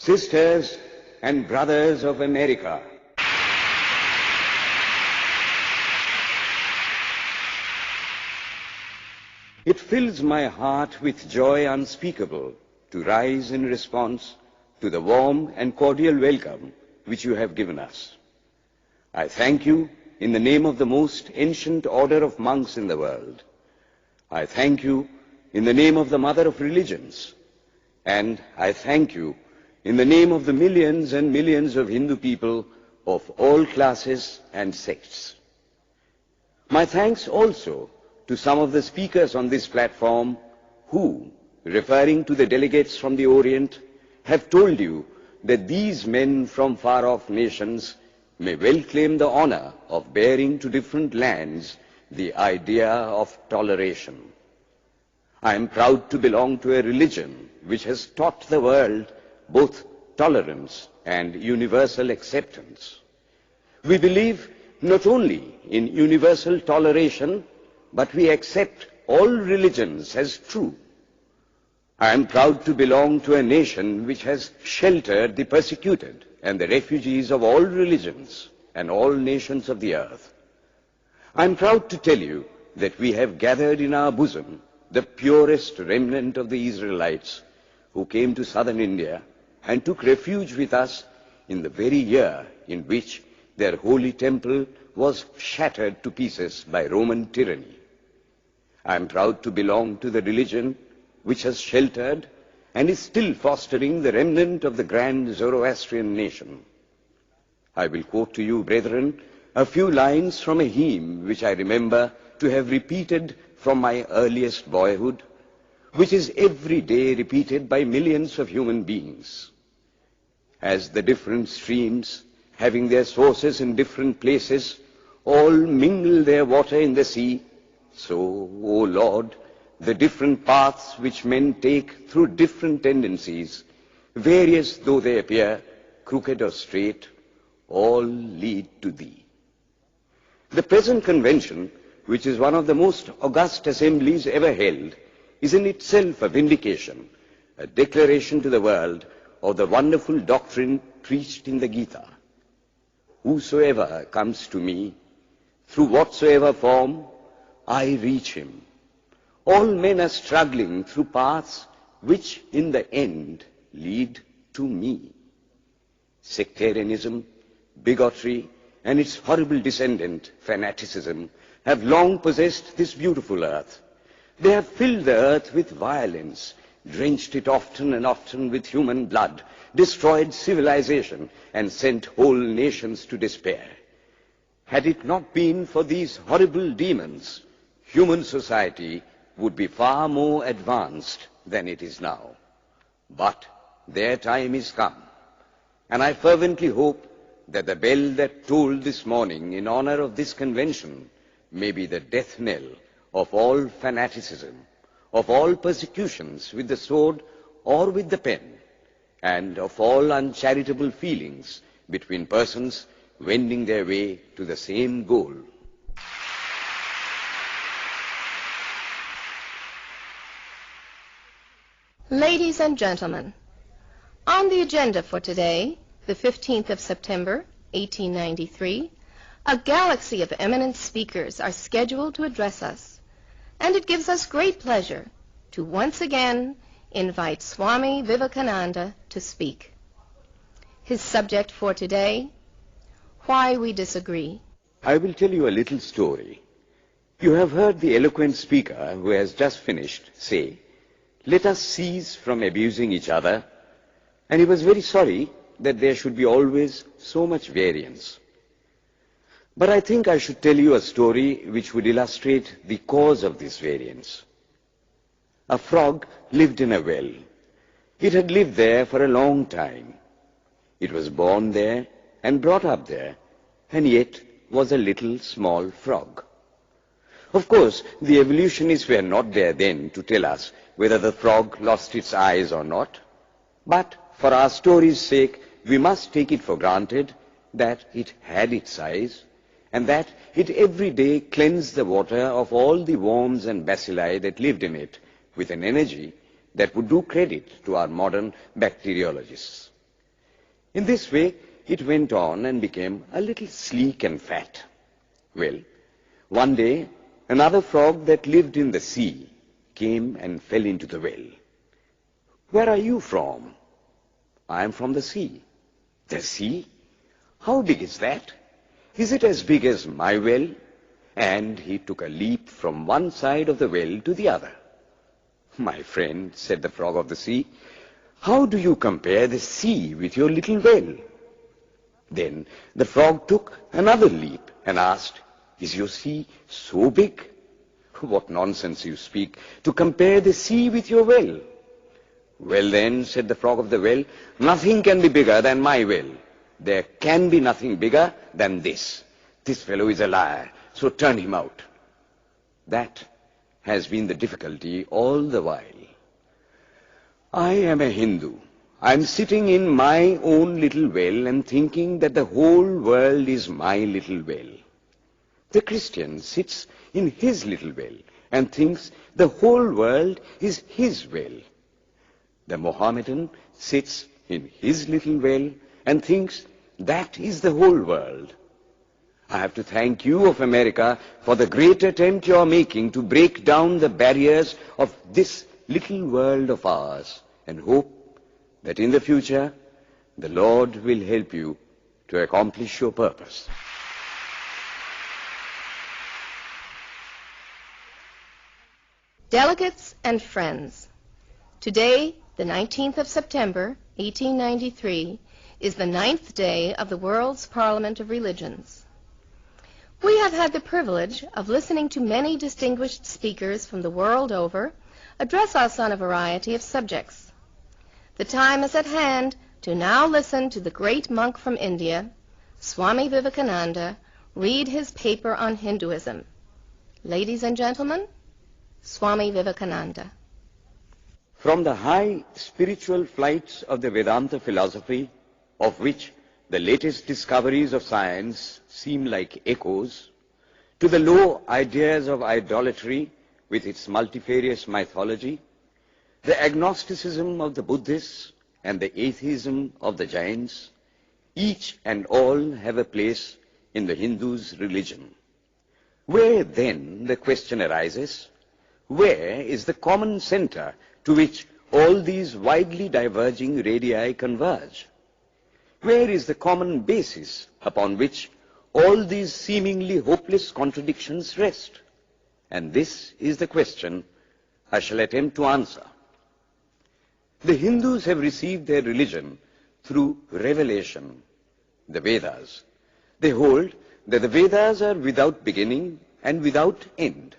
Sisters and brothers of America, it fills my heart with joy unspeakable to rise in response to the warm and cordial welcome which you have given us. I thank you in the name of the most ancient order of monks in the world. I thank you in the name of the mother of religions. And I thank you in the name of the millions and millions of Hindu people of all classes and sects. My thanks also to some of the speakers on this platform who, referring to the delegates from the Orient, have told you that these men from far-off nations may well claim the honor of bearing to different lands the idea of toleration. I am proud to belong to a religion which has taught the world both tolerance and universal acceptance. We believe not only in universal toleration, but we accept all religions as true. I am proud to belong to a nation which has sheltered the persecuted and the refugees of all religions and all nations of the earth. I am proud to tell you that we have gathered in our bosom the purest remnant of the Israelites who came to southern India and took refuge with us in the very year in which their holy temple was shattered to pieces by Roman tyranny. I am proud to belong to the religion which has sheltered and is still fostering the remnant of the grand Zoroastrian nation. I will quote to you, brethren, a few lines from a hymn which I remember to have repeated from my earliest boyhood, which is every day repeated by millions of human beings. As the different streams, having their sources in different places, all mingle their water in the sea, so, O Lord, the different paths which men take through different tendencies, various though they appear, crooked or straight, all lead to Thee. The present convention, which is one of the most august assemblies ever held, is in itself a vindication, a declaration to the world of the wonderful doctrine preached in the Gita. Whosoever comes to me, through whatsoever form, I reach him. All men are struggling through paths which in the end lead to me. Sectarianism, bigotry, and its horrible descendant, fanaticism, have long possessed this beautiful earth. They have filled the earth with violence, drenched it often and often with human blood, destroyed civilization, and sent whole nations to despair. Had it not been for these horrible demons, human society would be far more advanced than it is now. But their time is come, and I fervently hope that the bell that tolled this morning in honor of this convention may be the death knell of all fanaticism, of all persecutions with the sword or with the pen, and of all uncharitable feelings between persons wending their way to the same goal. Ladies and gentlemen, on the agenda for today, the 15th of September, 1893, a galaxy of eminent speakers are scheduled to address us, and it gives us great pleasure to once again invite Swami Vivekananda to speak. His subject for today, Why We Disagree. I will tell you a little story. You have heard the eloquent speaker who has just finished say, "Let us cease from abusing each other," and he was very sorry that there should be always so much variance. But I think I should tell you a story which would illustrate the cause of this variance. A frog lived in a well. It had lived there for a long time. It was born there and brought up there, and yet was a little small frog. Of course, the evolutionists were not there then to tell us whether the frog lost its eyes or not, but for our story's sake, we must take it for granted that it had its eyes, and that it every day cleansed the water of all the worms and bacilli that lived in it with an energy that would do credit to our modern bacteriologists. In this way, it went on and became a little sleek and fat. Well, one day, another frog that lived in the sea came and fell into the well. "Where are you from?" "I am from the sea." "The sea? How big is that? Is it as big as my well?" And he took a leap from one side of the well to the other. "My friend," said the frog of the sea, "how do you compare the sea with your little well?" Then the frog took another leap and asked, "Is your sea so big?" "What nonsense you speak, to compare the sea with your well." "Well then," said the frog of the well, "nothing can be bigger than my well. There can be nothing bigger than this. This fellow is a liar, so turn him out." That has been the difficulty all the while. I am a Hindu. I am sitting in my own little well and thinking that the whole world is my little well. The Christian sits in his little well and thinks the whole world is his well. The Mohammedan sits in his little well and thinks that is the whole world. I have to thank you of America for the great attempt you are making to break down the barriers of this little world of ours, and hope that in the future the Lord will help you to accomplish your purpose. Delegates and friends, today, the 19th of September, 1893, is the 9th day of the World's Parliament of Religions. We have had the privilege of listening to many distinguished speakers from the world over address us on a variety of subjects. The time is at hand to now listen to the great monk from India, Swami Vivekananda, read his paper on Hinduism. Ladies and gentlemen, Swami Vivekananda. From the high spiritual flights of the Vedanta philosophy, of which the latest discoveries of science seem like echoes, to the low ideas of idolatry with its multifarious mythology, the agnosticism of the Buddhists and the atheism of the Jains, each and all have a place in the Hindu's religion. Where then, the question arises, where is the common center to which all these widely diverging radii converge? Where is the common basis upon which all these seemingly hopeless contradictions rest? And this is the question I shall attempt to answer. The Hindus have received their religion through revelation, the Vedas. They hold that the Vedas are without beginning and without end.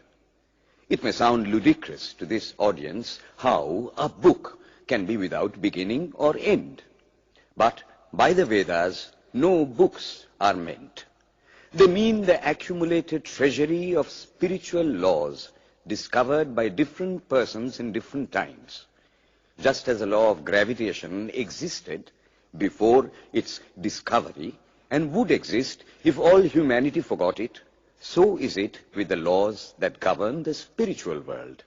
It may sound ludicrous to this audience how a book can be without beginning or end. But by the Vedas, no books are meant. They mean the accumulated treasury of spiritual laws discovered by different persons in different times. Just as the law of gravitation existed before its discovery and would exist if all humanity forgot it, so is it with the laws that govern the spiritual world.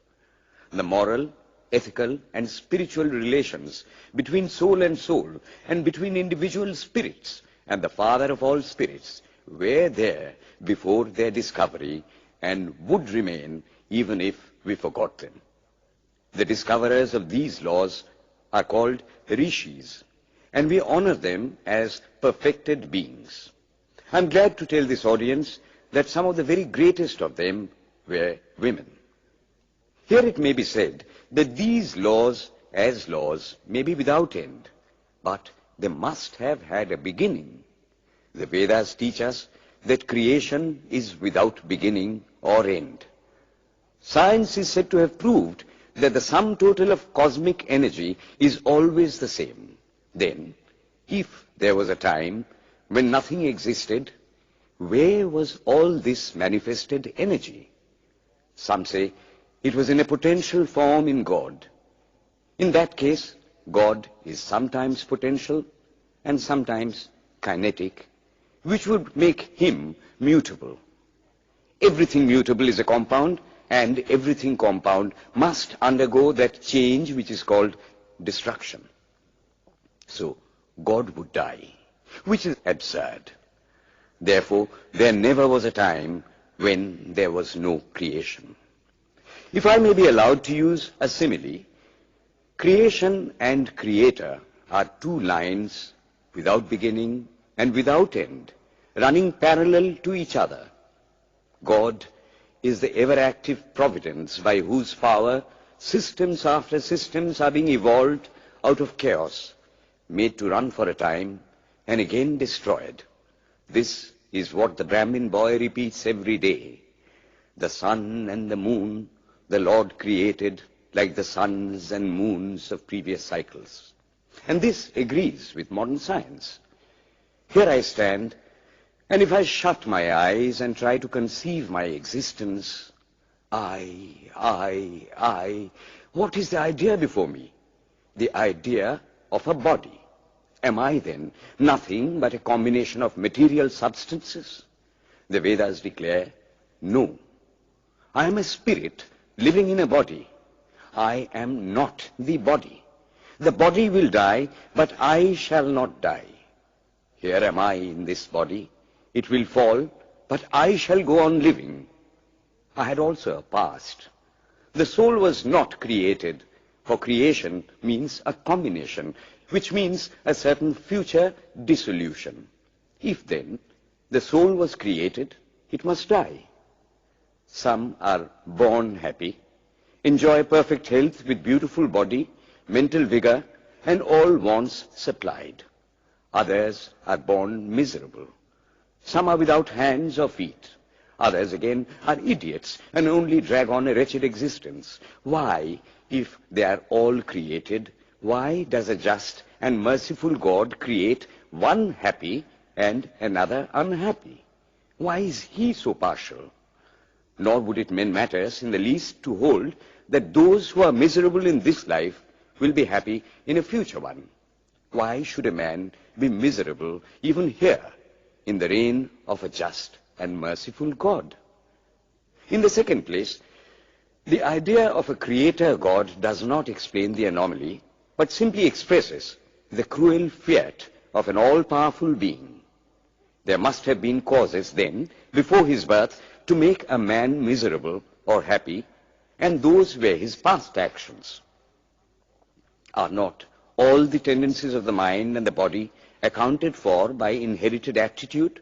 The moral, ethical, and spiritual relations between soul and between individual spirits and the Father of all spirits were there before their discovery and would remain even if we forgot them. The discoverers of these laws are called rishis, and we honor them as perfected beings. I'm glad to tell this audience that some of the very greatest of them were women. Here it may be said that these laws, as laws, may be without end, but they must have had a beginning. The Vedas teach us that creation is without beginning or end. Science is said to have proved that the sum total of cosmic energy is always the same. Then, if there was a time when nothing existed, where was all this manifested energy? Some say it was in a potential form in God. In that case, God is sometimes potential and sometimes kinetic, which would make him mutable. Everything mutable is a compound, and everything compound must undergo that change which is called destruction. So, God would die, which is absurd. Therefore, there never was a time when there was no creation. If I may be allowed to use a simile, creation and creator are two lines without beginning and without end, running parallel to each other. God is the ever-active providence by whose power systems after systems are being evolved out of chaos, made to run for a time and again destroyed. This is what the Brahmin boy repeats every day. The sun and the moon the Lord created like the suns and moons of previous cycles. And this agrees with modern science. Here I stand, and if I shut my eyes and try to conceive my existence, I, what is the idea before me? The idea of a body. Am I then nothing but a combination of material substances? The Vedas declare, no. I am a spirit living in a body. I am not the body. The body will die, but I shall not die. Here am I in this body. It will fall, but I shall go on living. I had also a past. The soul was not created, for creation means a combination, which means a certain future dissolution. If then the soul was created, it must die. Some are born happy, enjoy perfect health with beautiful body, mental vigor, and all wants supplied. Others are born miserable. Some are without hands or feet. Others again are idiots and only drag on a wretched existence. Why, if they are all created, why does a just and merciful God create one happy and another unhappy? Why is he so partial? Nor would it mend matters in the least to hold that those who are miserable in this life will be happy in a future one. Why should a man be miserable even here in the reign of a just and merciful God? In the second place, the idea of a creator God does not explain the anomaly, but simply expresses the cruel fiat of an all-powerful being. There must have been causes then, before his birth, to make a man miserable or happy, and those were his past actions. Are not all the tendencies of the mind and the body accounted for by inherited aptitude?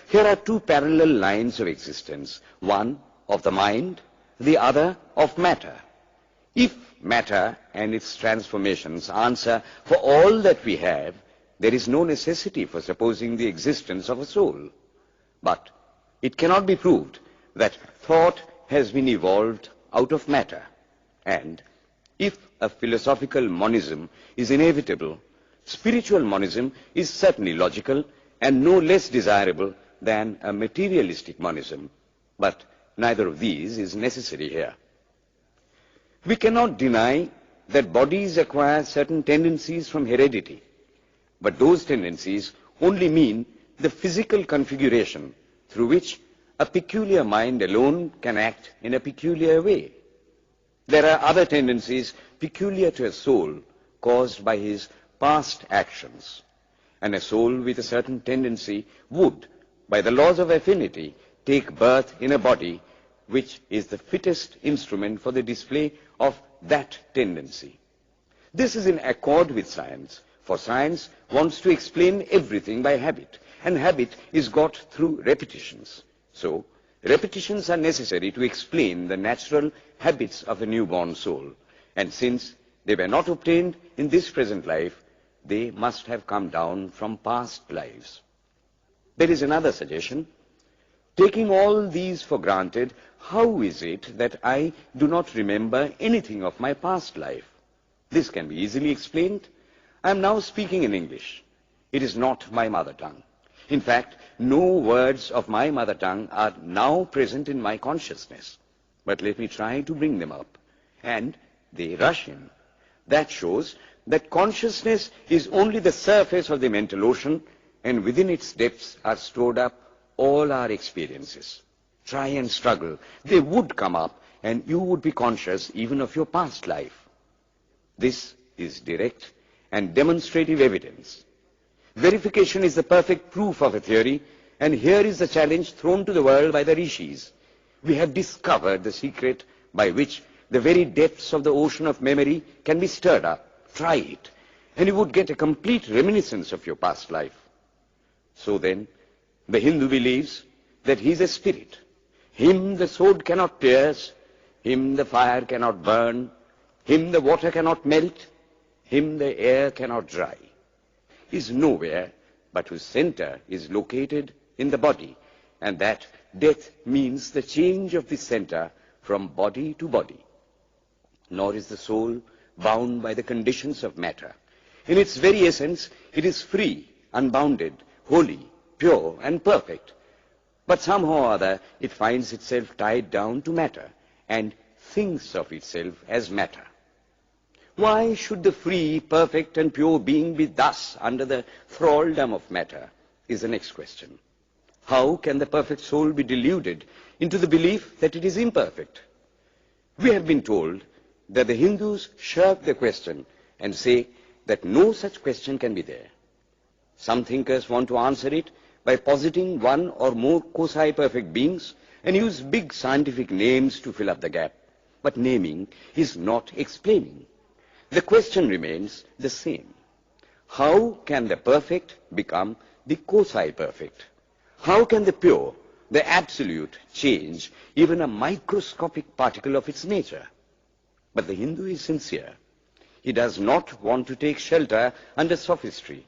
Here are two parallel lines of existence, one of the mind, the other of matter. If matter and its transformations answer for all that we have, there is no necessity for supposing the existence of a soul. But it cannot be proved that thought has been evolved out of matter. And if a philosophical monism is inevitable, spiritual monism is certainly logical and no less desirable than a materialistic monism. But neither of these is necessary here. We cannot deny that bodies acquire certain tendencies from heredity, but those tendencies only mean the physical configuration through which a peculiar mind alone can act in a peculiar way. There are other tendencies peculiar to a soul caused by his past actions, and a soul with a certain tendency would, by the laws of affinity, take birth in a body which is the fittest instrument for the display of that tendency. This is in accord with science, for science wants to explain everything by habit, and habit is got through repetitions. So, repetitions are necessary to explain the natural habits of a newborn soul, and since they were not obtained in this present life, they must have come down from past lives. There is another suggestion. Taking all these for granted, how is it that I do not remember anything of my past life? This can be easily explained. I am now speaking in English. It is not my mother tongue. In fact, no words of my mother tongue are now present in my consciousness. But let me try to bring them up. And they rush in. That shows that consciousness is only the surface of the mental ocean, and within its depths are stored up all our experiences. Try and struggle. They would come up, and you would be conscious even of your past life. This is direct and demonstrative evidence. Verification is the perfect proof of a theory, and here is the challenge thrown to the world by the rishis. We have discovered the secret by which the very depths of the ocean of memory can be stirred up. Try it, and you would get a complete reminiscence of your past life. So then, the Hindu believes that he is a spirit. Him the sword cannot pierce, him the fire cannot burn, him the water cannot melt, him the air cannot dry. He is nowhere, but whose center is located in the body, and that death means the change of the center from body to body. Nor is the soul bound by the conditions of matter. In its very essence, it is free, unbounded, holy, pure, and perfect. But somehow or other, it finds itself tied down to matter, and thinks of itself as matter. Why should the free, perfect, and pure being be thus under the thraldom of matter, is the next question. How can the perfect soul be deluded into the belief that it is imperfect? We have been told that the Hindus shirk the question and say that no such question can be there. Some thinkers want to answer it by positing one or more quasi-perfect beings and use big scientific names to fill up the gap. But naming is not explaining. The question remains the same. How can the perfect become the quasi-perfect? How can the pure, the absolute, change even a microscopic particle of its nature? But the Hindu is sincere. He does not want to take shelter under sophistry.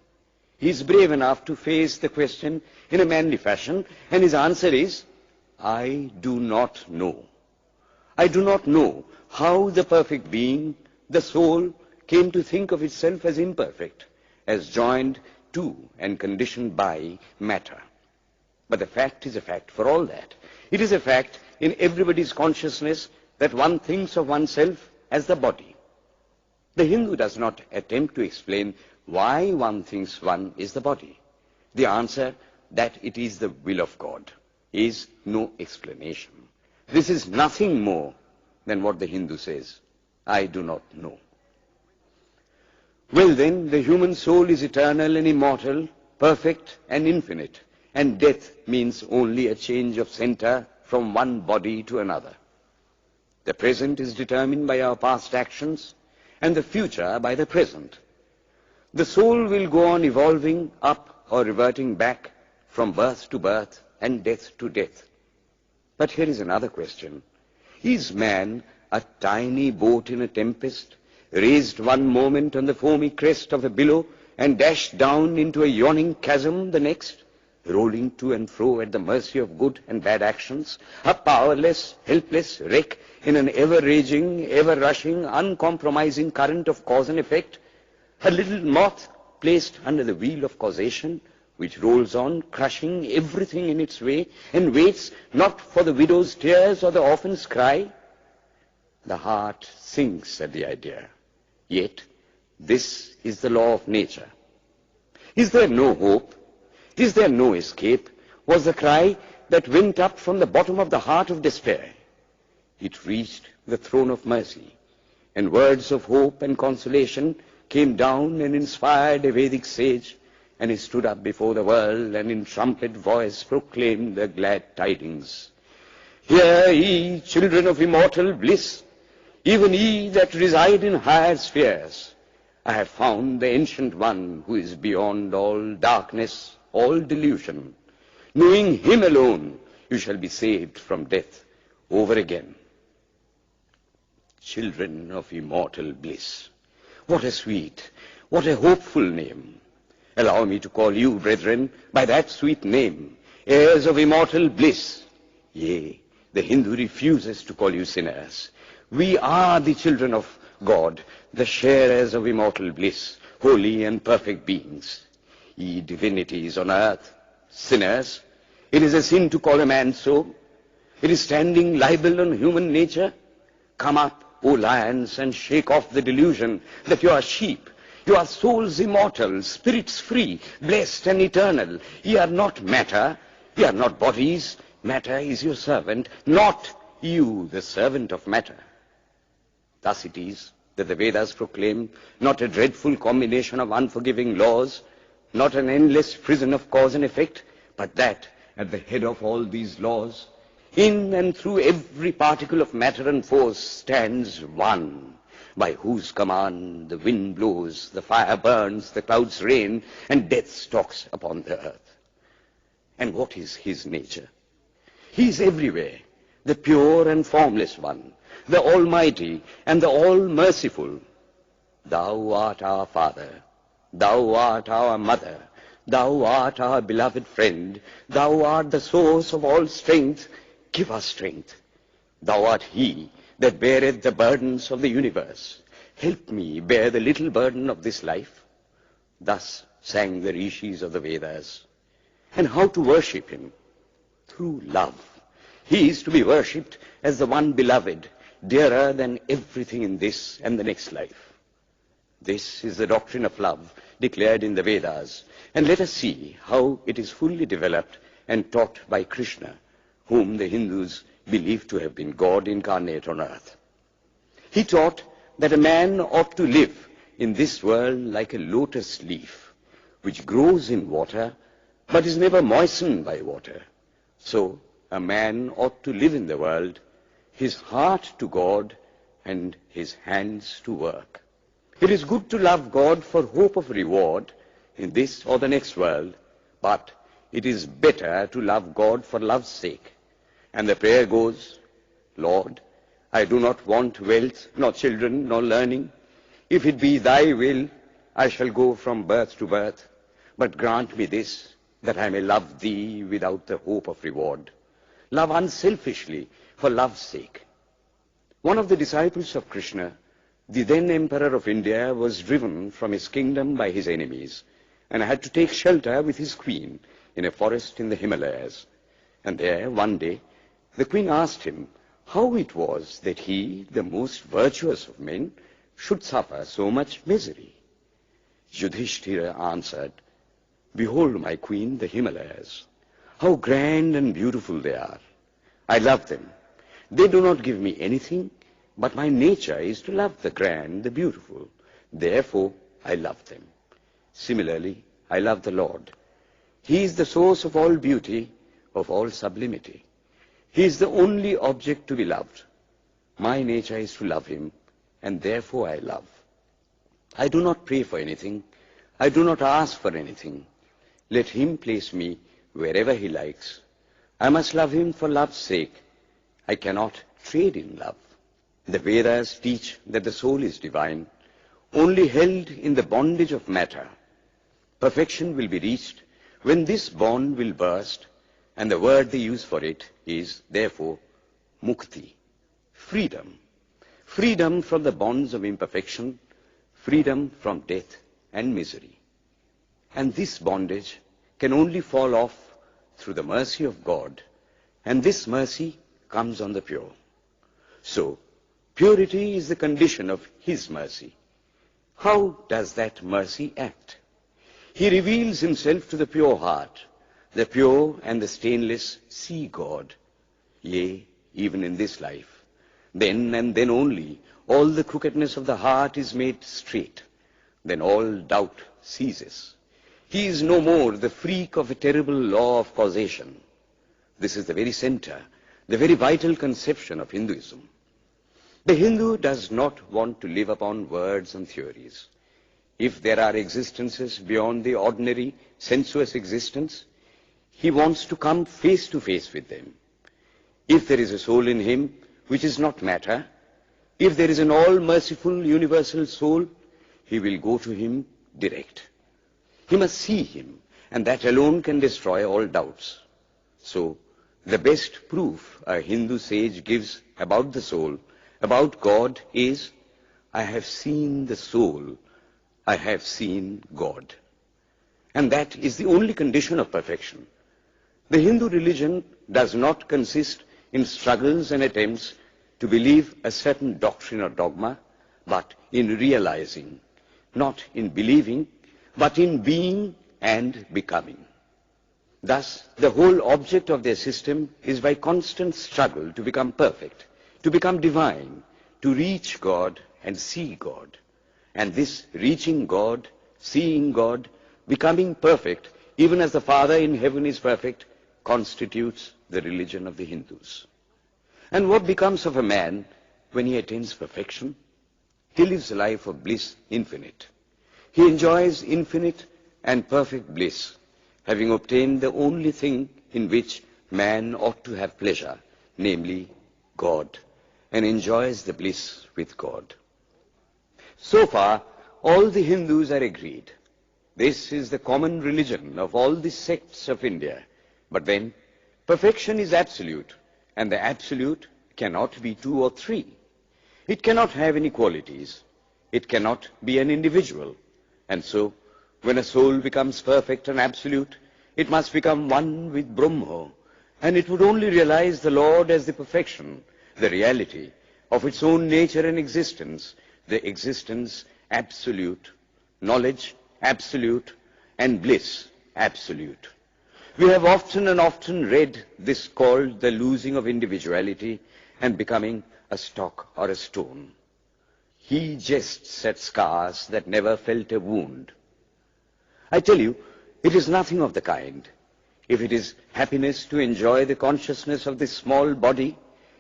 He is brave enough to face the question in a manly fashion, and his answer is, I do not know. I do not know how the perfect being, the soul, came to think of itself as imperfect, as joined to and conditioned by matter. But the fact is a fact for all that. It is a fact in everybody's consciousness that one thinks of oneself as the body. The Hindu does not attempt to explain why one thinks one is the body. The answer, that it is the will of God, is no explanation. This is nothing more than what the Hindu says, I do not know. Well then, the human soul is eternal and immortal, perfect and infinite, and death means only a change of center from one body to another. The present is determined by our past actions, and the future by the present. The soul will go on evolving up or reverting back from birth to birth and death to death. But here is another question. Is man a tiny boat in a tempest, raised one moment on the foamy crest of a billow and dashed down into a yawning chasm the next, rolling to and fro at the mercy of good and bad actions, a powerless, helpless wreck in an ever-raging, ever-rushing, uncompromising current of cause and effect, a little moth placed under the wheel of causation, which rolls on, crushing everything in its way, and waits not for the widow's tears or the orphan's cry? The heart sinks at the idea. Yet, this is the law of nature. Is there no hope? Is there no escape? Was the cry that went up from the bottom of the heart of despair. It reached the throne of mercy, and words of hope and consolation came down and inspired a Vedic sage, and he stood up before the world and in trumpet voice proclaimed the glad tidings. Hear ye, children of immortal bliss, even ye that reside in higher spheres. I have found the ancient one who is beyond all darkness, all delusion. Knowing him alone, you shall be saved from death over again. Children of immortal bliss. What a sweet, what a hopeful name. Allow me to call you, brethren, by that sweet name, heirs of immortal bliss. Yea, the Hindu refuses to call you sinners. We are the children of God, the sharers of immortal bliss, holy and perfect beings. Ye divinities on earth, sinners, it is a sin to call a man so. It is standing libel on human nature. Come up, O lions, and shake off the delusion that you are sheep. You are souls immortal, spirits free, blessed and eternal. Ye are not matter, ye are not bodies. Matter is your servant, not you the servant of matter. Thus it is that the Vedas proclaim not a dreadful combination of unforgiving laws, not an endless prison of cause and effect, but that at the head of all these laws, in and through every particle of matter and force stands one, by whose command the wind blows, the fire burns, the clouds rain, and death stalks upon the earth. And what is his nature? He is everywhere, the pure and formless one, the Almighty and the All-Merciful. Thou art our Father, thou art our Mother, thou art our beloved friend, thou art the source of all strength. Give us strength. Thou art he that beareth the burdens of the universe. Help me bear the little burden of this life. Thus sang the rishis of the Vedas. And how to worship him? Through love. He is to be worshipped as the one beloved, dearer than everything in this and the next life. This is the doctrine of love declared in the Vedas, and let us see how it is fully developed and taught by Krishna, whom the Hindus believe to have been God incarnate on earth. He taught that a man ought to live in this world like a lotus leaf, which grows in water, but is never moistened by water. So a man ought to live in the world, his heart to God and his hands to work. It is good to love God for hope of reward in this or the next world, but it is better to love God for love's sake. And the prayer goes, Lord, I do not want wealth, nor children, nor learning. If it be thy will, I shall go from birth to birth. But grant me this, that I may love thee without the hope of reward. Love unselfishly for love's sake. One of the disciples of Krishna, the then Emperor of India, was driven from his kingdom by his enemies and had to take shelter with his queen in a forest in the Himalayas. And there, one day, the queen asked him how it was that he, the most virtuous of men, should suffer so much misery. Yudhishthira answered, Behold, my queen, the Himalayas. How grand and beautiful they are. I love them. They do not give me anything, but my nature is to love the grand, the beautiful. Therefore, I love them. Similarly, I love the Lord. He is the source of all beauty, of all sublimity. He is the only object to be loved. My nature is to love him, and therefore I love. I do not pray for anything. I do not ask for anything. Let him place me wherever he likes. I must love him for love's sake. I cannot trade in love. The Vedas teach that the soul is divine, only held in the bondage of matter. Perfection will be reached when this bond will burst, and the word they use for it is, therefore, mukti, freedom. Freedom from the bonds of imperfection, freedom from death and misery. And this bondage can only fall off through the mercy of God, and this mercy comes on the pure. So, purity is the condition of his mercy. How does that mercy act? He reveals himself to the pure heart. The pure and the stainless see God, yea, even in this life. Then and then only all the crookedness of the heart is made straight. Then all doubt ceases. He is no more the freak of a terrible law of causation. This is the very center, the very vital conception of Hinduism. The Hindu does not want to live upon words and theories. If there are existences beyond the ordinary sensuous existence, he wants to come face to face with them. If there is a soul in him which is not matter, if there is an all-merciful universal soul, he will go to him direct. He must see him, and that alone can destroy all doubts. So, the best proof a Hindu sage gives about the soul, about God, is, I have seen the soul, I have seen God. And that is the only condition of perfection. The Hindu religion does not consist in struggles and attempts to believe a certain doctrine or dogma, but in realizing, not in believing, but in being and becoming. Thus, the whole object of their system is by constant struggle to become perfect, to become divine, to reach God and see God. And this reaching God, seeing God, becoming perfect, even as the Father in heaven is perfect, constitutes the religion of the Hindus. And what becomes of a man when he attains perfection? He lives a life of bliss infinite. He enjoys infinite and perfect bliss, having obtained the only thing in which man ought to have pleasure, namely God, and enjoys the bliss with God. So far, all the Hindus are agreed. This is the common religion of all the sects of India. But then, perfection is absolute, and the absolute cannot be two or three. It cannot have any qualities. It cannot be an individual. And so, when a soul becomes perfect and absolute, it must become one with Brahma, and it would only realize the Lord as the perfection, the reality of its own nature and existence, the existence absolute, knowledge absolute, and bliss absolute. We have often and often read this called the losing of individuality and becoming a stock or a stone. He jests at scars that never felt a wound. I tell you, it is nothing of the kind. If it is happiness to enjoy the consciousness of this small body,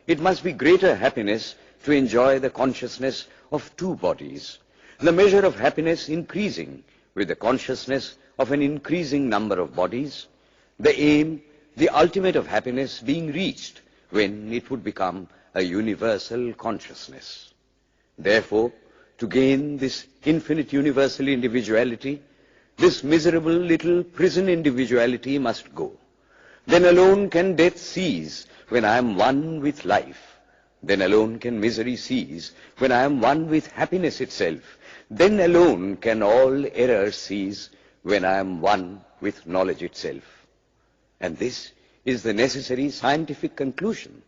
it must be greater happiness to enjoy the consciousness of two bodies, the measure of happiness increasing with the consciousness of an increasing number of bodies, the aim, the ultimate of happiness being reached when it would become a universal consciousness. Therefore, to gain this infinite universal individuality, this miserable little prison individuality must go. Then alone can death cease when I am one with life. Then alone can misery cease when I am one with happiness itself. Then alone can all error cease when I am one with knowledge itself. And this is the necessary scientific conclusion.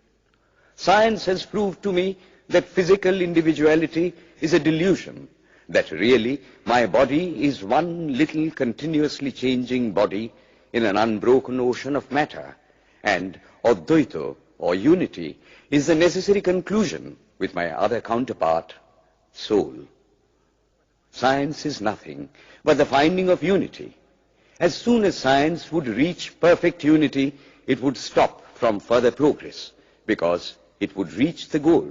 Science has proved to me that physical individuality is a delusion, that really my body is one little continuously changing body in an unbroken ocean of matter, and Advaita, or unity, is the necessary conclusion with my other counterpart, soul. Science is nothing but the finding of unity. As soon as science would reach perfect unity, it would stop from further progress, because it would reach the goal.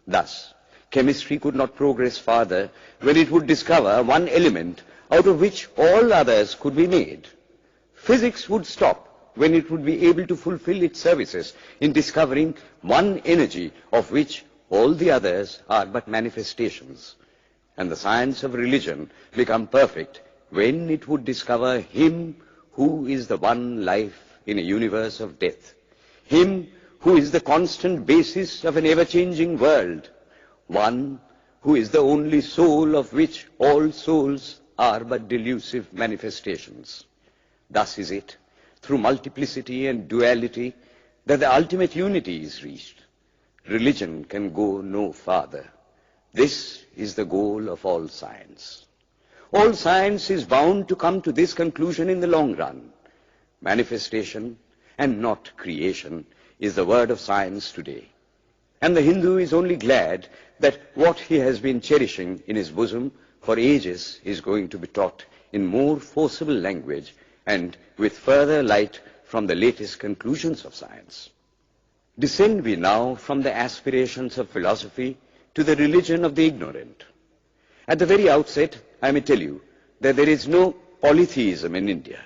Thus, chemistry could not progress farther when it would discover one element out of which all others could be made. Physics would stop when it would be able to fulfill its services in discovering one energy of which all the others are but manifestations. And the science of religion become perfect when it would discover Him who is the one life in a universe of death, Him who is the constant basis of an ever-changing world, one who is the only soul of which all souls are but delusive manifestations. Thus is it, through multiplicity and duality, that the ultimate unity is reached. Religion can go no farther. This is the goal of all science. All science is bound to come to this conclusion in the long run. Manifestation and not creation is the word of science today. And the Hindu is only glad that what he has been cherishing in his bosom for ages is going to be taught in more forcible language and with further light from the latest conclusions of science. Descend we now from the aspirations of philosophy to the religion of the ignorant. At the very outset, I may tell you that there is no polytheism in India.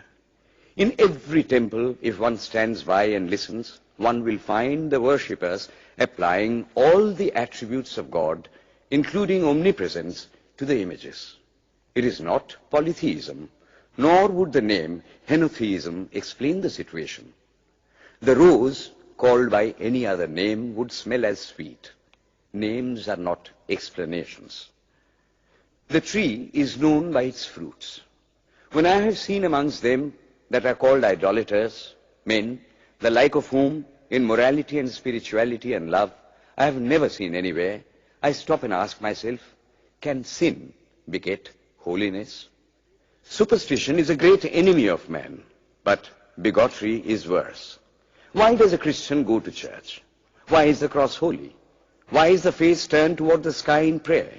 In every temple, if one stands by and listens, one will find the worshippers applying all the attributes of God, including omnipresence, to the images. It is not polytheism, nor would the name henotheism explain the situation. The rose, called by any other name, would smell as sweet. Names are not explanations. The tree is known by its fruits. When I have seen amongst them that are called idolaters, men, the like of whom in morality and spirituality and love I have never seen anywhere, I stop and ask myself, can sin beget holiness? Superstition is a great enemy of man, but bigotry is worse. Why does a Christian go to church? Why is the cross holy? Why is the face turned toward the sky in prayer?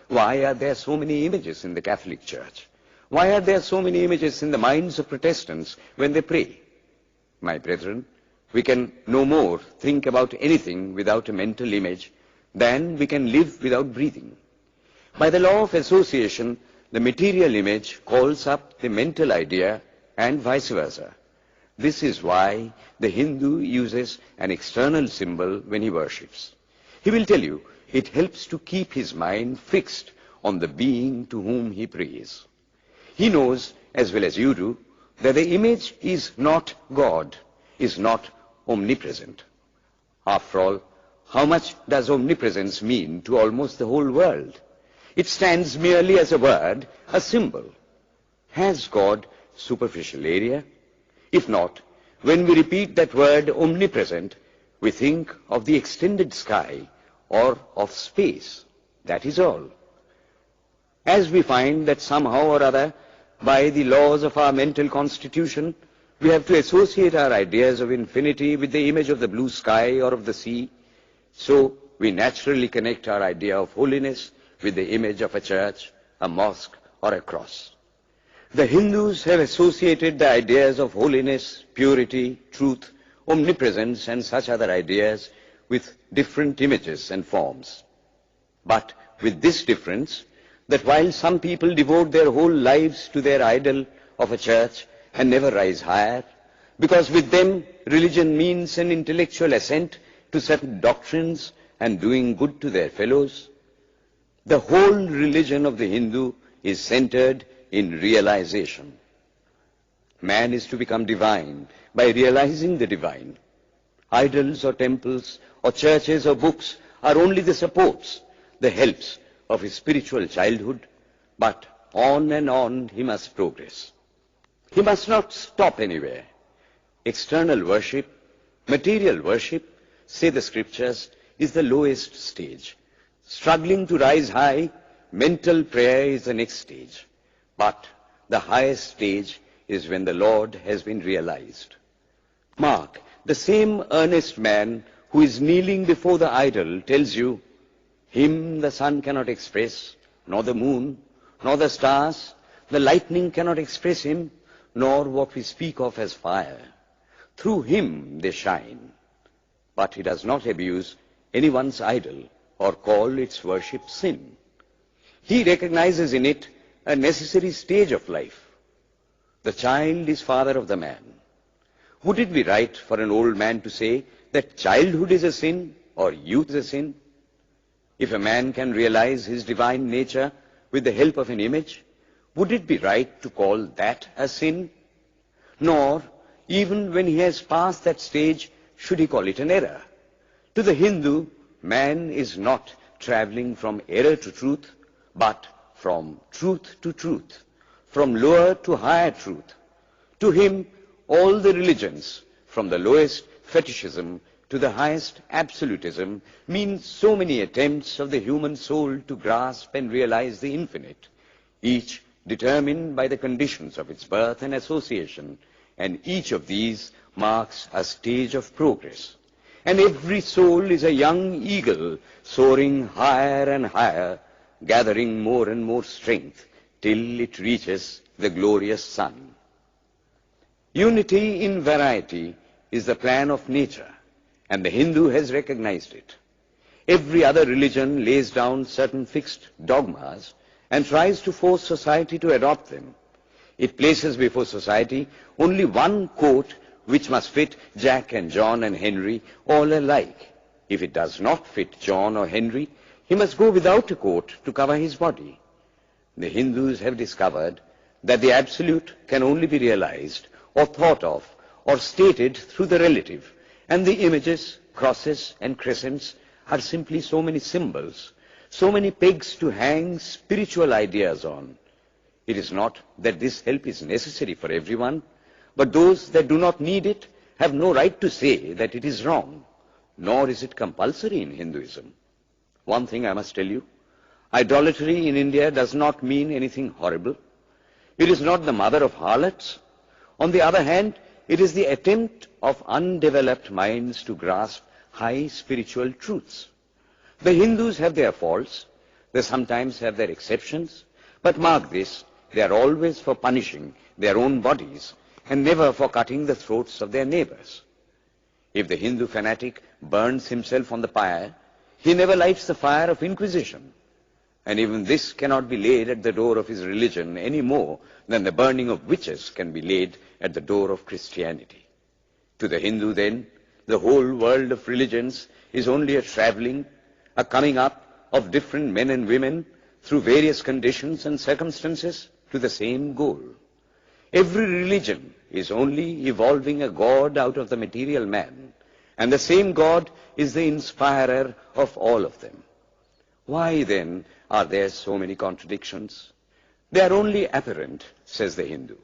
Why are there so many images in the Catholic Church? Why are there so many images in the minds of Protestants when they pray? My brethren, we can no more think about anything without a mental image than we can live without breathing. By the law of association, the material image calls up the mental idea and vice versa. This is why the Hindu uses an external symbol when he worships. He will tell you it helps to keep his mind fixed on the being to whom he prays. He knows, as well as you do, that the image is not God, is not omnipresent. After all, how much does omnipresence mean to almost the whole world? It stands merely as a word, a symbol. Has God superficial area? If not, when we repeat that word omnipresent, we think of the extended sky or of space. That is all. As we find that somehow or other, by the laws of our mental constitution, we have to associate our ideas of infinity with the image of the blue sky or of the sea, so we naturally connect our idea of holiness with the image of a church, a mosque, or a cross. The Hindus have associated the ideas of holiness, purity, truth, omnipresence, and such other ideas with different images and forms. But with this difference, that while some people devote their whole lives to their idol of a church and never rise higher, because with them religion means an intellectual assent to certain doctrines and doing good to their fellows, the whole religion of the Hindu is centered in realization. Man is to become divine by realizing the divine. Idols or temples or churches or books are only the supports, the helps of his spiritual childhood, but on and on he must progress. He must not stop anywhere. External worship, material worship, say the scriptures, is the lowest stage. Struggling to rise high, mental prayer is the next stage. But the highest stage is when the Lord has been realized. Mark, the same earnest man who is kneeling before the idol tells you, him the sun cannot express, nor the moon, nor the stars, the lightning cannot express him, nor what we speak of as fire. Through him they shine. But he does not abuse anyone's idol or call its worship sin. He recognizes in it a necessary stage of life. The child is father of the man. Would it be right for an old man to say that childhood is a sin or youth is a sin? If a man can realize his divine nature with the help of an image, would it be right to call that a sin? Nor, even when he has passed that stage, should he call it an error. To the Hindu, man is not traveling from error to truth, but from truth to truth, from lower to higher truth. To him, all the religions, from the lowest fetishism to the highest absolutism, mean so many attempts of the human soul to grasp and realize the infinite, each determined by the conditions of its birth and association, and each of these marks a stage of progress. And every soul is a young eagle soaring higher and higher, gathering more and more strength till it reaches the glorious sun. Unity in variety is the plan of nature, and the Hindu has recognized it. Every other religion lays down certain fixed dogmas and tries to force society to adopt them. It places before society only one coat which must fit Jack and John and Henry all alike. If it does not fit John or Henry, he must go without a coat to cover his body. The Hindus have discovered that the absolute can only be realized or thought of or stated through the relative, and the images, crosses and crescents are simply so many symbols, so many pegs to hang spiritual ideas on. It is not that this help is necessary for everyone, but those that do not need it have no right to say that it is wrong, nor is it compulsory in Hinduism. One thing I must tell you, idolatry in India does not mean anything horrible. It is not the mother of harlots. On the other hand, it is the attempt of undeveloped minds to grasp high spiritual truths. The Hindus have their faults, they sometimes have their exceptions, but mark this, they are always for punishing their own bodies and never for cutting the throats of their neighbors. If the Hindu fanatic burns himself on the pyre, he never lights the fire of inquisition. And even this cannot be laid at the door of his religion any more than the burning of witches can be laid at the door of Christianity. To the Hindu, then, the whole world of religions is only a traveling, a coming up of different men and women through various conditions and circumstances to the same goal. Every religion is only evolving a God out of the material man, and the same God is the inspirer of all of them. Why, then, are there so many contradictions? They are only apparent, says the Hindu.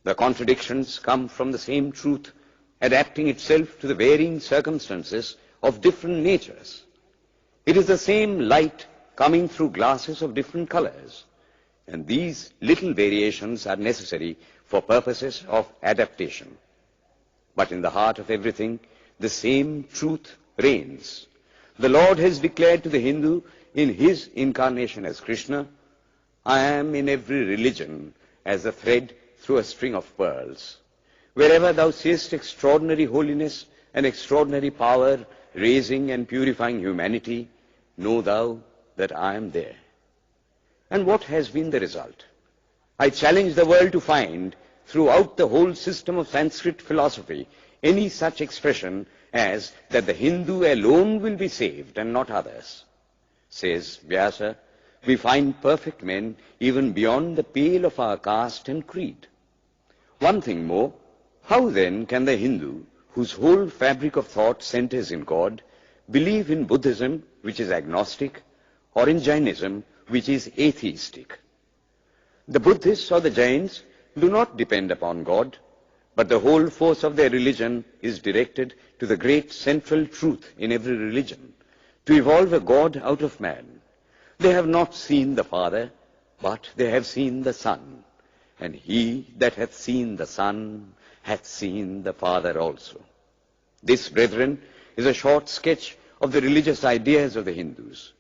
The contradictions come from the same truth, adapting itself to the varying circumstances of different natures. It is the same light coming through glasses of different colors, and these little variations are necessary for purposes of adaptation. But in the heart of everything, the same truth reigns. The Lord has declared to the Hindu in his incarnation as Krishna, I am in every religion as a thread through a string of pearls. Wherever thou seest extraordinary holiness and extraordinary power raising and purifying humanity, know thou that I am there. And what has been the result? I challenge the world to find throughout the whole system of Sanskrit philosophy any such expression as that the Hindu alone will be saved and not others. Says Vyasa, we find perfect men even beyond the pale of our caste and creed. One thing more, how then can the Hindu, whose whole fabric of thought centers in God, believe in Buddhism, which is agnostic, or in Jainism, which is atheistic? The Buddhists or the Jains do not depend upon God, but the whole force of their religion is directed to the great central truth in every religion, to evolve a God out of man. They have not seen the Father, but they have seen the Son, and he that hath seen the Son hath seen the Father also. This, brethren, is a short sketch of the religious ideas of the Hindus.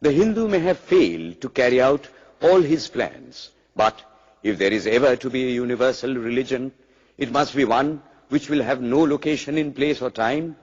The Hindu may have failed to carry out all his plans, but if there is ever to be a universal religion, it must be one which will have no location in place or time,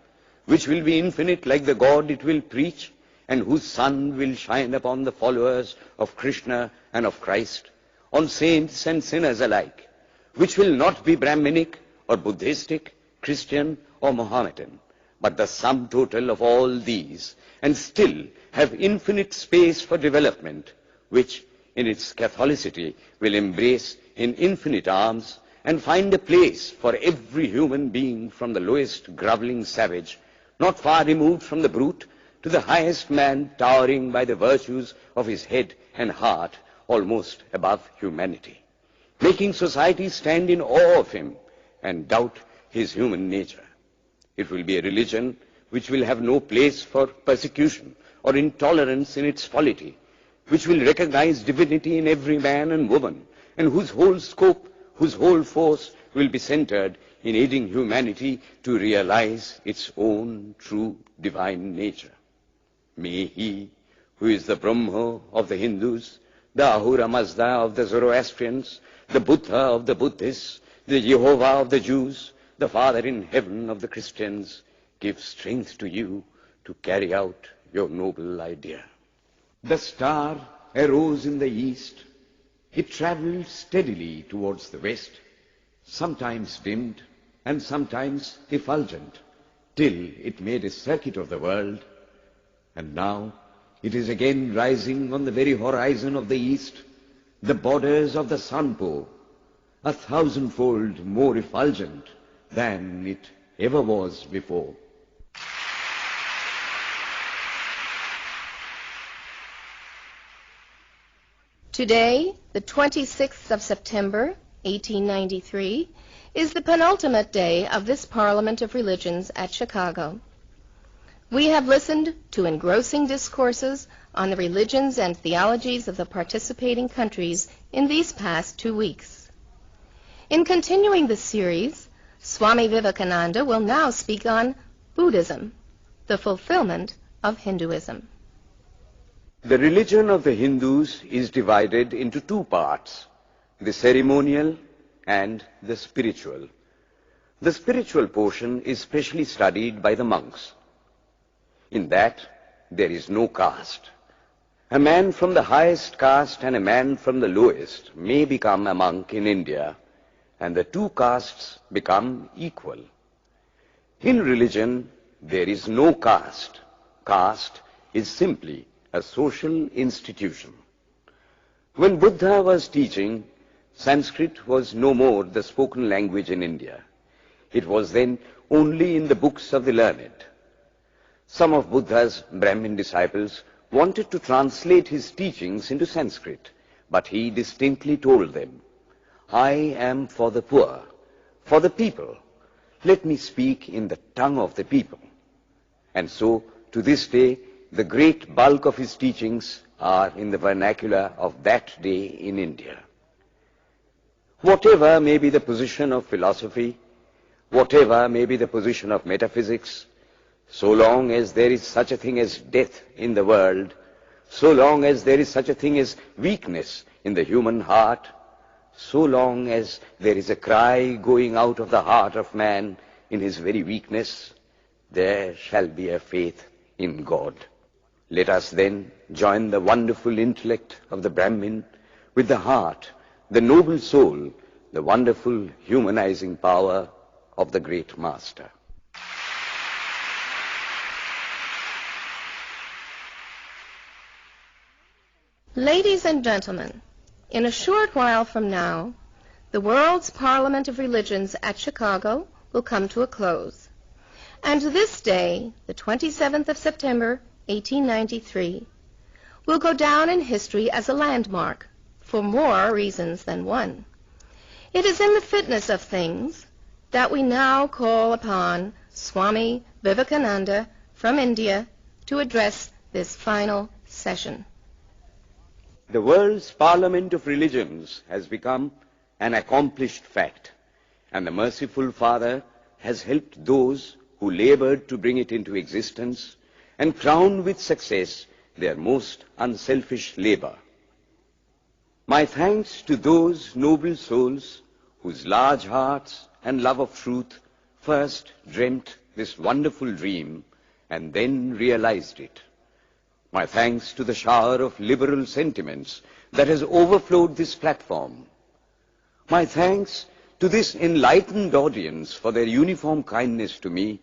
which will be infinite like the God it will preach, and whose sun will shine upon the followers of Krishna and of Christ, on saints and sinners alike, which will not be Brahminic or Buddhistic, Christian or Mohammedan, but the sum total of all these, and still have infinite space for development, which in its Catholicity will embrace in infinite arms and find a place for every human being, from the lowest groveling savage, not far removed from the brute, to the highest man towering by the virtues of his head and heart almost above humanity, making society stand in awe of him and doubt his human nature. It will be a religion which will have no place for persecution or intolerance in its polity, which will recognize divinity in every man and woman, and whose whole scope, whose whole force will be centered in aiding humanity to realize its own true divine nature. May he, who is the Brahma of the Hindus, the Ahura Mazda of the Zoroastrians, the Buddha of the Buddhists, the Jehovah of the Jews, the Father in heaven of the Christians, give strength to you to carry out your noble idea. The star arose in the east. It traveled steadily towards the west, sometimes dimmed and sometimes effulgent, till it made a circuit of the world. And now it is again rising on the very horizon of the east, the borders of the sun-bow, 1,000-fold more effulgent than it ever was before. Today, the 26th of September, 1893, is the penultimate day of this Parliament of Religions at Chicago. We have listened to engrossing discourses on the religions and theologies of the participating countries in these past 2 weeks. In continuing this series, Swami Vivekananda will now speak on Buddhism, the fulfillment of Hinduism. The religion of the Hindus is divided into two parts, the ceremonial and the spiritual. The spiritual portion is specially studied by the monks. In that, there is no caste. A man from the highest caste and a man from the lowest may become a monk in India, and the two castes become equal. In religion, there is no caste. Caste is simply a social institution. When Buddha was teaching, Sanskrit was no more the spoken language in India. It was then only in the books of the learned. Some of Buddha's Brahmin disciples wanted to translate his teachings into Sanskrit, but he distinctly told them, "I am for the poor, for the people. Let me speak in the tongue of the people." And so, to this day, the great bulk of his teachings are in the vernacular of that day in India. Whatever may be the position of philosophy, whatever may be the position of metaphysics, so long as there is such a thing as death in the world, so long as there is such a thing as weakness in the human heart, so long as there is a cry going out of the heart of man in his very weakness, there shall be a faith in God. Let us then join the wonderful intellect of the Brahmin with the heart, the noble soul, the wonderful humanizing power of the great master. Ladies and gentlemen, in a short while from now, the World's Parliament of Religions at Chicago will come to a close. And this day, the 27th of September, 1893, will go down in history as a landmark for more reasons than one. It is in the fitness of things that we now call upon Swami Vivekananda from India to address this final session. The world's Parliament of Religions has become an accomplished fact, and the merciful Father has helped those who labored to bring it into existence and crown with success their most unselfish labor. My thanks to those noble souls whose large hearts and love of truth first dreamt this wonderful dream and then realized it. My thanks to the shower of liberal sentiments that has overflowed this platform. My thanks to this enlightened audience for their uniform kindness to me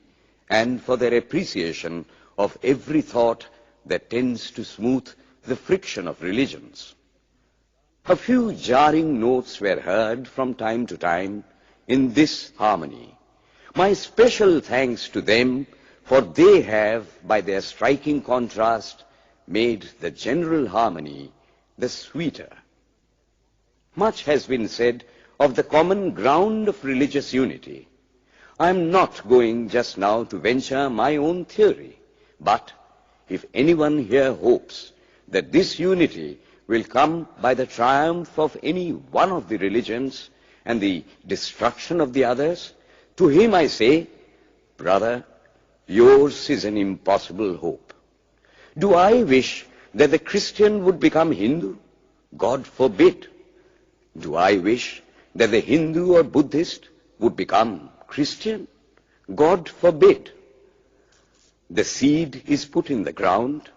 and for their appreciation of every thought that tends to smooth the friction of religions. A few jarring notes were heard from time to time in this harmony. My special thanks to them, for they have, by their striking contrast, made the general harmony the sweeter. Much has been said of the common ground of religious unity. I am not going just now to venture my own theory, but if anyone here hopes that this unity will come by the triumph of any one of the religions and the destruction of the others, to him I say, brother, yours is an impossible hope. Do I wish that the Christian would become Hindu? God forbid. Do I wish that the Hindu or Buddhist would become Christian? God forbid. The seed is put in the ground,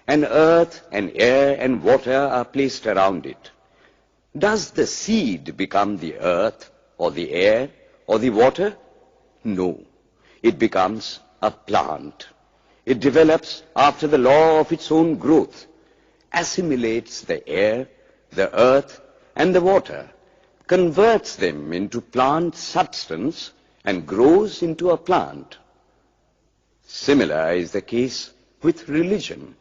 and earth and air and water are placed around it. Does the seed become the earth or the air or the water? No. It becomes a plant. It develops after the law of its own growth, assimilates the air, the earth, and the water, converts them into plant substance, and grows into a plant. Similar is the case with religion.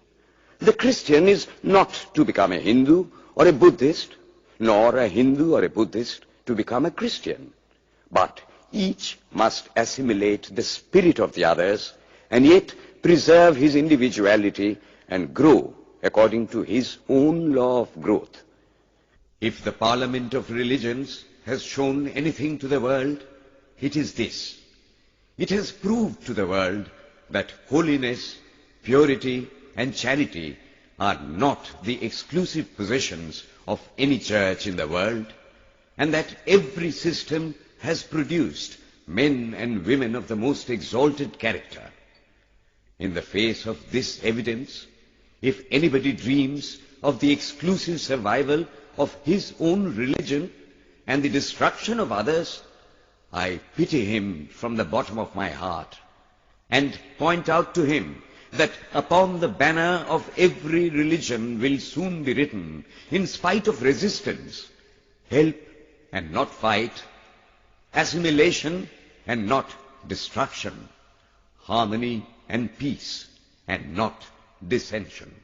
The Christian is not to become a Hindu or a Buddhist, nor a Hindu or a Buddhist to become a Christian, but each must assimilate the spirit of the others and yet preserve his individuality and grow according to his own law of growth. If the Parliament of Religions has shown anything to the world, it is this. It has proved to the world that holiness, purity, and charity are not the exclusive possessions of any church in the world, and that every system has produced men and women of the most exalted character. In the face of this evidence, if anybody dreams of the exclusive survival of his own religion and the destruction of others, I pity him from the bottom of my heart and point out to him that upon the banner of every religion will soon be written, in spite of resistance, help and not fight, assimilation and not destruction, harmony and peace and not dissension.